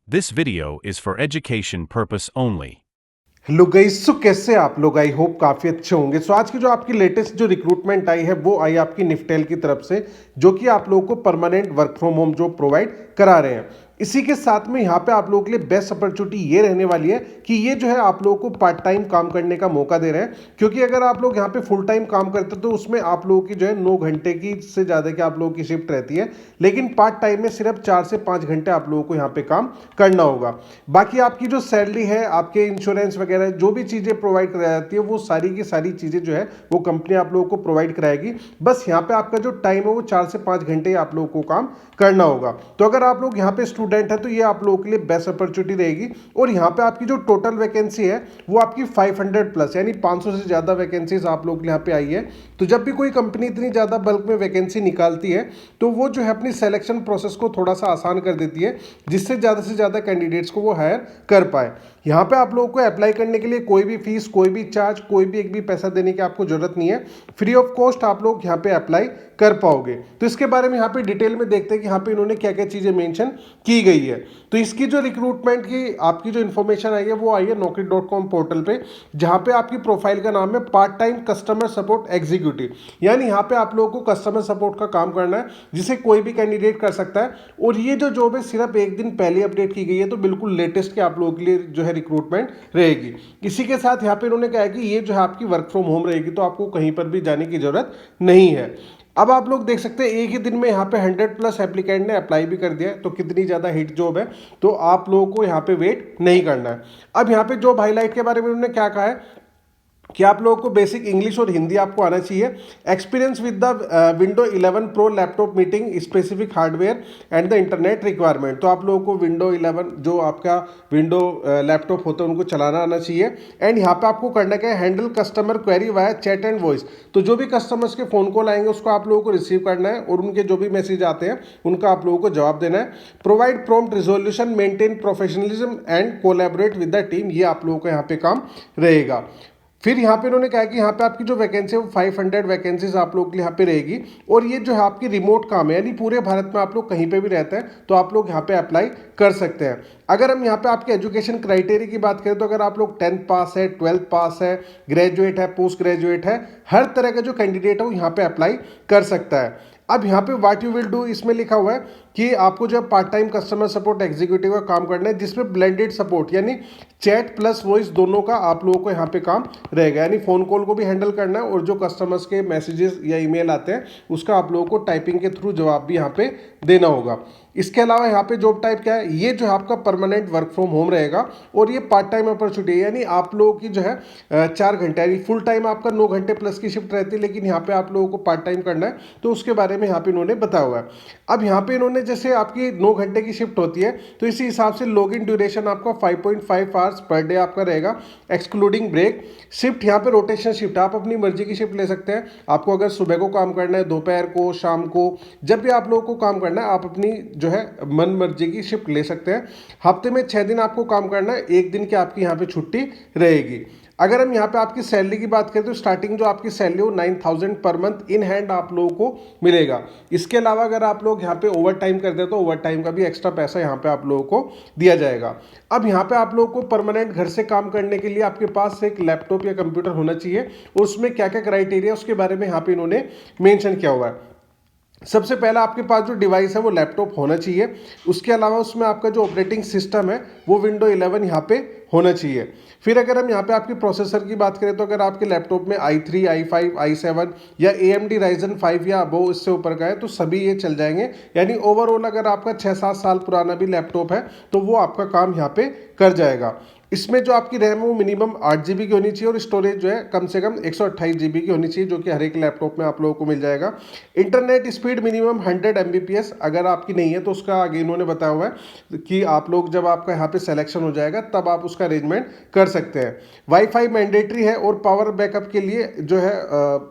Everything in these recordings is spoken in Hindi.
This video is for education purpose only. Hello guys, so कैसे आप लोग? आई होप काफ़ी अच्छे होंगे। सो आज की जो आपकी लेटेस्ट जो रिक्रूटमेंट आई है वो आई आपकी निफ्टेल की तरफ से, जो कि आप लोगों को परमानेंट वर्क फ्रॉम होम जो प्रोवाइड करा रहे हैं। इसी के साथ में यहाँ पे आप लोगों के लिए बेस्ट अपॉर्चुनिटी ये रहने वाली है कि ये जो है आप लोगों को पार्ट टाइम काम करने का मौका दे रहे हैं। क्योंकि अगर आप लोग यहाँ पे फुल टाइम काम करते तो उसमें आप लोगों की जो है 9 घंटे की से ज़्यादा की आप लोगों की शिफ्ट रहती है, लेकिन पार्ट टाइम में सिर्फ 4 से 5 घंटे आप लोगों को यहाँ पे काम करना होगा। बाकी आपकी जो सैलरी है, आपके इंश्योरेंस वगैरह जो भी चीज़ें प्रोवाइड कराई जाती है वो सारी की सारी चीज़ें जो है वो कंपनी आप लोगों को प्रोवाइड कराएगी। बस यहाँ पे आपका जो टाइम है वो 4 से 5 घंटे आप लोगों को काम करना होगा। तो अगर आप लोग यहाँ पे स्टूडेंट है तो ये आप लोगों के लिए बेस्ट अपॉर्चुनिटी रहेगी। और यहाँ पे आपकी जो टोटल वैकेंसी है वो आपकी 500 प्लस यानी 500 से ज़्यादा वैकेंसीज आप लोग यहाँ पे आई है। तो जब भी कोई कंपनी इतनी ज़्यादा बल्क में वैकेंसी निकालती है तो वो जो है अपनी सिलेक्शन प्रोसेस को थोड़ा सा आसान कर देती है, जिससे ज़्यादा से ज़्यादा कैंडिडेट्स को वो हायर कर पाए। यहाँ पे आप लोगों को अप्लाई करने के लिए कोई भी फीस, कोई भी चार्ज, कोई भी एक भी पैसा देने की आपको जरूरत नहीं है। फ्री ऑफ कॉस्ट आप लोग यहाँ पे अप्लाई कर पाओगे। तो इसके बारे में यहाँ पे डिटेल में देखते हैं कि यहाँ पे इन्होंने क्या क्या चीज़ें मेंशन की गई है। तो इसकी जो रिक्रूटमेंट की आपकी जो इन्फॉर्मेशन आई है वो आई है naukri.com पोर्टल पे, जहाँ पे आपकी प्रोफाइल का नाम है part time customer support executive. यानी यहाँ पे आप लोगों को कस्टमर सपोर्ट का काम करना है, जिसे कोई भी कैंडिडेट कर सकता है। और ये जो जॉब है सिर्फ एक दिन पहले अपडेट की गई है, तो बिल्कुल लेटेस्ट के आप लोगों के लिए जो है रिक्रूटमेंट रहेगी। इसी के साथ यहाँ पे इन्होंने कहा है कि ये जो है आपकी वर्क फ्रॉम होम रहेगी, तो आपको कहीं पर भी जाने की जरूरत नहीं है। अब आप लोग देख सकते हैं एक ही दिन में यहाँ पे 100 प्लस एप्लीकेंट ने अप्लाई भी कर दिया है। तो कितनी ज़्यादा हिट जॉब है, तो आप लोगों को यहाँ पे वेट नहीं करना है। अब यहाँ पे जॉब हाईलाइट के बारे में उन्होंने क्या कहा है कि आप लोगों को बेसिक इंग्लिश और हिंदी आपको आना चाहिए। Experience with the window 11 pro laptop meeting specific hardware and the internet requirement. तो आप लोगों को विंडो 11 जो आपका विंडो लैपटॉप होता है उनको चलाना आना चाहिए। एंड यहाँ पे आपको करना क्या है, handle customer query via chat and voice. तो जो भी कस्टमर्स के फोन कॉल आएंगे उसको आप लोगों को रिसीव करना है, और उनके जो भी मैसेज आते हैं उनका आप लोगों को जवाब देना है। Provide prompt resolution, maintain professionalism and collaborate with the team, ये आप लोगों का यहाँ पे काम रहेगा। फिर यहाँ पे उन्होंने कहा कि यहाँ पे आपकी जो वैकेंसी है वो 500 वैकेंसीज आप लोग के लिए यहाँ पे रहेगी। और ये जो है आपकी रिमोट काम है, यानी पूरे भारत में आप लोग कहीं पे भी रहते हैं तो आप लोग यहाँ पे अप्लाई कर सकते हैं। अगर हम यहाँ पे आपके एजुकेशन क्राइटेरिया की बात करें तो अगर आप लोग 10th पास है, 12th पास है, ग्रेजुएट है, पोस्ट ग्रेजुएट है, हर तरह का जो कैंडिडेट है वो यहाँ पे अप्लाई कर सकता है। अब यहाँ पे व्हाट यू विल डू इसमें लिखा हुआ है कि आपको जो part time customer support executive का काम करना है, जिसमें ब्लेंडेड सपोर्ट यानी चैट प्लस वॉइस दोनों का आप लोगों को यहाँ पे काम रहेगा। यानी फोन कॉल को भी हैंडल करना है और जो कस्टमर्स के मैसेजेस या ईमेल आते हैं उसका आप लोगों को टाइपिंग के थ्रू जवाब भी यहाँ पे देना होगा। इसके अलावा यहाँ पे जॉब टाइप क्या है, ये जो है आपका परमानेंट वर्क फ्रॉम होम रहेगा और ये पार्ट टाइम अपॉर्चुनिटी है। यानी आप लोगों की जो है 4 घंटे यानी फुल टाइम आपका 9 घंटे प्लस की शिफ्ट रहती है, लेकिन यहाँ पे आप लोगों को पार्ट टाइम करना है, तो उसके बारे में यहाँ पे इन्होंने बताया हुआ है। अब यहाँ पे इन्होंने जैसे आपकी 9 घंटे की शिफ्ट होती है तो इसी हिसाब से लॉग इन ड्यूरेशन आपका 5.5 आवर्स पर डे आपका रहेगा, एक्सक्लूडिंग ब्रेक। शिफ्ट यहाँ पे रोटेशन शिफ्ट, आप अपनी मर्जी की शिफ्ट ले सकते हैं। आपको अगर सुबह को काम करना है, दोपहर को, शाम को, जब भी आप लोगों को काम करना है आप अपनी जो है मन मर्जी की शिफ्ट ले सकते हैं। हफ्ते में 6 दिन आपको काम करना है, 1 दिन की आपकी यहाँ पे छुट्टी रहेगी। अगर हम यहाँ पे आपकी सैलरी की बात करें तो स्टार्टिंग जो आपकी सैलरी हो 9000 पर मंथ इन हैंड आप लोगों को मिलेगा। इसके अलावा अगर आप लोग यहाँ पे ओवर टाइम करते हैं तो ओवर टाइम का भी एक्स्ट्रा पैसा यहाँ पे आप लोगों को दिया जाएगा। अब यहाँ पे आप लोगों को परमानेंट घर से काम करने के लिए आपके पास एक लैपटॉप या कंप्यूटर होना चाहिए, और उसमें क्या क्या क्राइटेरिया उसके बारे में यहाँ पे इन्होंने मेंशन किया हुआ है। सबसे पहला आपके पास जो डिवाइस है वो लैपटॉप होना चाहिए। उसके अलावा उसमें आपका जो ऑपरेटिंग सिस्टम है वो विंडो 11 यहाँ पे होना चाहिए। फिर अगर हम यहाँ पे आपकी प्रोसेसर की बात करें तो अगर आपके लैपटॉप में i3, i5, i7 या AMD Ryzen 5 या अबो इससे ऊपर का है तो सभी ये चल जाएंगे। यानी ओवरऑल अगर आपका 6-7 साल पुराना भी लैपटॉप है तो वो आपका काम यहाँ पे कर जाएगा। इसमें जो आपकी रैम है वो मिनिमम 8 GB की होनी चाहिए और स्टोरेज जो है कम से कम 128 GB की होनी चाहिए, जो कि हर एक लैपटॉप में आप लोगों को मिल जाएगा। इंटरनेट स्पीड मिनिमम 100 Mbps, अगर आपकी नहीं है तो उसका आगे इन्होंने बताया हुआ है कि आप लोग जब आपका यहाँ पे सिलेक्शन हो जाएगा तब आप उसका अरेंजमेंट कर सकते हैं। वाईफाई मैंडेटरी है और पावर बैकअप के लिए जो है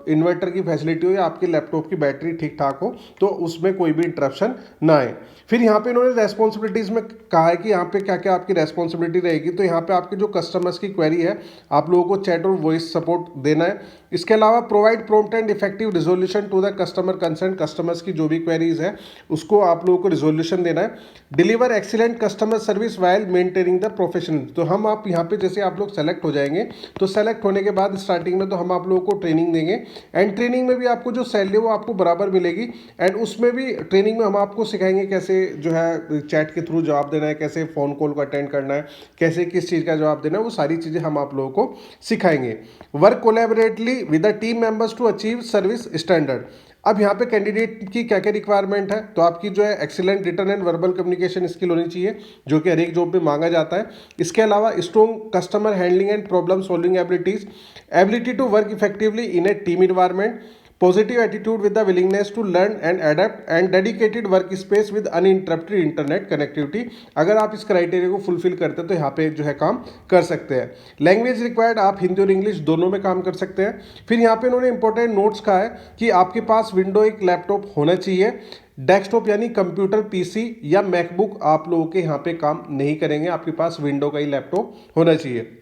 इन्वर्टर की फैसिलिटी हो या आपके लैपटॉप की बैटरी ठीक ठाक हो तो उसमें कोई भी इंटरप्शन ना आए। फिर यहाँ पे इन्होंने रेस्पॉन्सिबिलिटीज़ में कहा है कि यहाँ पे क्या क्या आपकी रेस्पॉन्सिबिलिटी रहेगी। तो यहाँ पे आपके जो कस्टमर्स की क्वेरी है आप लोगों को चैट और वॉइस सपोर्ट देना है, इसके अलावा provide prompt and effective resolution to the customer concern, customers की जो भी क्वेरीज है उसको आप लोगों को रिजोल्यूशन देना है। Deliver excellent customer service while maintaining the professional. तो हम आप यहाँ पे जैसे आप लोग सेलेक्ट हो जाएंगे तो सेलेक्ट होने के बाद स्टार्टिंग में तो हम आप लोगों को ट्रेनिंग देंगे एंड ट्रेनिंग में भी आपको जो सैलरी वो आपको बराबर मिलेगी एंड उसमें भी ट्रेनिंग में हम आपको सिखाएंगे कैसे जो है चैट के थ्रू जवाब देना है, कैसे फ़ोन कॉल को अटेंड करना है, कैसे किस चीज़ का जवाब देना है, वो सारी चीज़ें हम आप लोगों को सिखाएंगे। Work collaboratively with the team members to achieve service standard. अब यहाँ पे कैंडिडेट की क्या क्या रिक्वायरमेंट है, तो आपकी जो है excellent written and verbal communication skill होनी चाहिए जो कि हर एक जॉब में मांगा जाता है। इसके अलावा strong customer handling and problem solving abilities, ability to work effectively in a team environment, positive attitude with the willingness to learn and adapt and dedicated work space with uninterrupted internet connectivity. अगर आप इस क्राइटेरिया को फुलफिल करते हैं तो यहाँ पे जो है काम कर सकते हैं। लैंग्वेज रिक्वायर्ड, आप हिंदी और इंग्लिश दोनों में काम कर सकते हैं। फिर यहाँ पे इन्होंने इंपॉर्टेंट नोट्स कहा है कि आपके पास विंडो एक लैपटॉप होना चाहिए, डेस्कटॉप यानी कंप्यूटर पीसी या मैकबुक आप लोगों के यहाँ पे काम नहीं करेंगे, आपके पास विंडो का ही लैपटॉप होना चाहिए।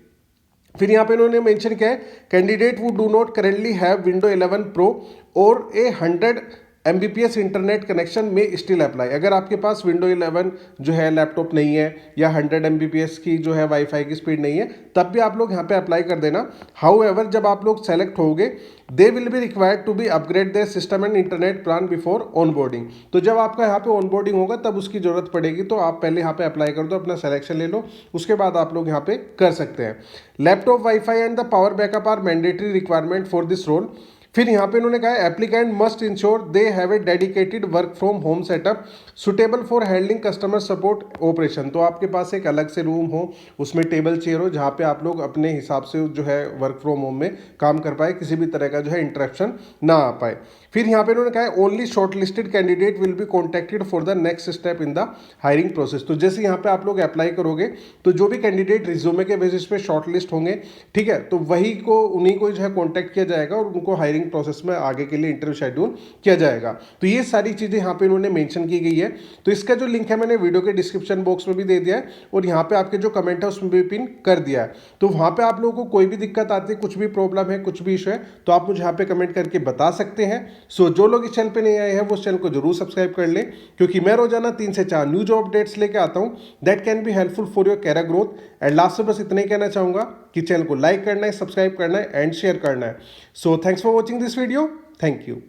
फिर यहाँ पे इन्होंने मेंशन किया है candidate who do not currently have window 11 pro और a 100 Mbps internet connection may still apply. अगर आपके पास विंडो 11 जो है लैपटॉप नहीं है या 100 Mbps की जो है वाईफाई की स्पीड नहीं है तब भी आप लोग यहाँ पे अप्लाई कर देना। हाउ एवर जब आप लोग सेलेक्ट होगे they will be required to be upgrade their system and internet plan before onboarding. तो जब आपका यहाँ पे ऑनबोर्डिंग होगा तब उसकी जरूरत पड़ेगी, तो आप पहले यहाँ पे अप्लाई कर दो, अपना सिलेक्शन ले लो, उसके बाद आप लोग यहाँ पे कर सकते हैं। Laptop wifi and the power backup are mandatory requirement for this role. फिर यहाँ पे इन्होंने कहा है applicant must ensure they have a dedicated work from home setup suitable for handling customer support operation. तो आपके पास एक अलग से रूम हो, उसमें टेबल चेयर हो जहाँ पे आप लोग अपने हिसाब से जो है वर्क फ्रॉम होम में काम कर पाए, किसी भी तरह का जो है इंटरप्शन ना आ पाए। फिर यहाँ पे इन्होंने कहा है only short listed candidate will be contacted for the next step in the hiring process. तो जैसे यहाँ पे आप लोग अप्लाई करोगे तो जो भी कैंडिडेट रिज्यूमे के बेसिस पे शॉर्ट लिस्ट होंगे, ठीक है, तो वही को उन्हीं को जो है कॉन्टैक्ट किया जाएगा और उनको हायरिंग प्रोसेस में आगे के लिए इंटरव्यू शेड्यूल किया जाएगा। तो ये सारी चीज़ें यहाँ पे इन्होंने मेंशन की गई है। तो इसका जो लिंक है मैंने वीडियो के डिस्क्रिप्शन बॉक्स में भी दे दिया है और यहाँ पे आपके जो कमेंट है उसमें भी पिन कर दिया है। तो वहाँ पे आप लोगों को कोई भी दिक्कत आती है, कुछ भी प्रॉब्लम है, कुछ भी इशू है, तो आप मुझे यहाँ पे कमेंट करके बता सकते हैं। सो जो लोग इस चैनल पे नहीं आए हैं वो चैनल को जरूर सब्सक्राइब कर लें, क्योंकि मैं रोजाना 3 से 4 न्यू जॉब अपडेट्स लेके आता हूँ that can be helpful for your career growth. And last में बस इतना ही कहना चाहूंगा कि चैनल को लाइक करना है, सब्सक्राइब करना है एंड शेयर करना है। So thanks for watching this video. Thank you.